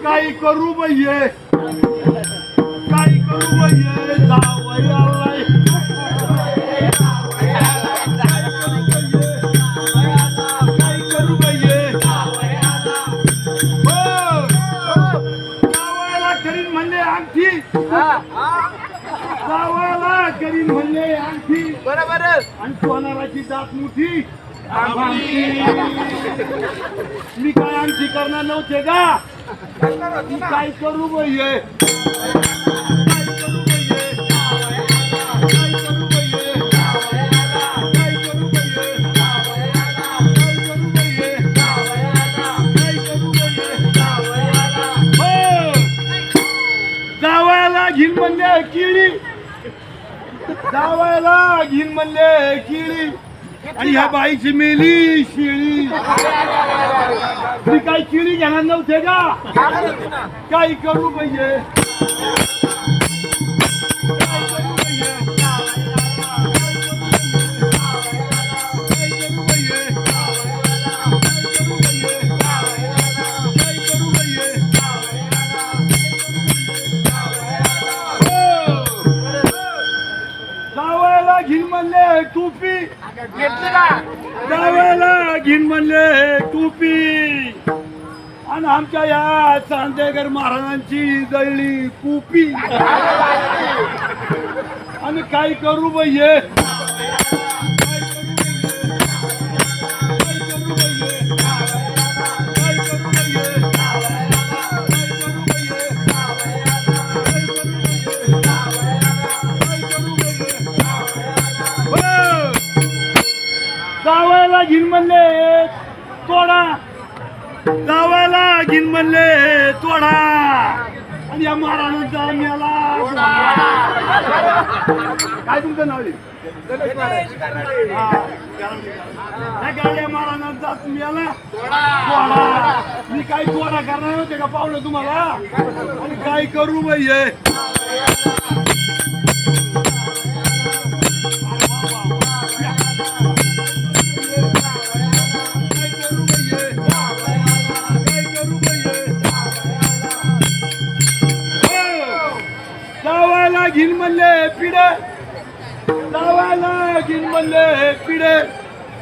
काही करू बाई काही करू बाई जावई आलाय काय करू बाई जावयाला करीन म्हणले अंगठी जावयाला करीन म्हणले अंगठी बरोबर आणि सोनाराची जात मोठी मी काय अंगठी करणार नव्हते का मी काय करू बाई जावयाला घेईन म्हणले किळी जावयाला घेईन म्हणले किळी आणि ह्या बाईची मेली शिळी मी काही किळी घेणार नव्हते का काय करू पाहिजे जावयाला घेईन म्हणले टोपी घेतली का जावयाला घेईन म्हणले टोपी आणि आमच्या या चांदेकर महाराजांची जळली कुपी आणि काय करू बाई जावयाला घेईन म्हणले तोडा जावयाला घेईन म्हणले तोडा आणि या महाराजांचा मेला काय तुमचं नाव गाड्या महाराजांचा मेला तोडा मी काही तोडा करणार नव्हते का पाहुणे तुम्हाला आणि काय करू बाई जावयाला घेईन म्हणले पिढे जावयाला घेईन म्हणले पिढे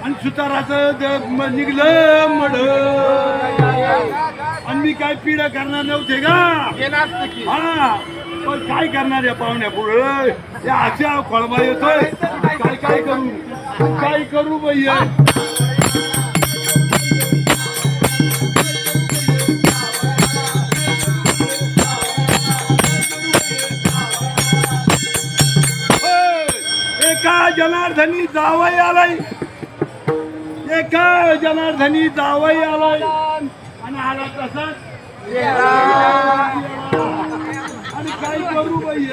आणि सुताराचं निघलं मड आणि मी काय पिढ्या करणार नव्हते का हा पण काय करणार या पाहुण्या पुढे या अशा खोळबा येतोय काय करू बाई एका जनार्दनी जावई आलाय एका जनार्दनी जावई आलाय आणि आला तसाच आणि काय करू बाई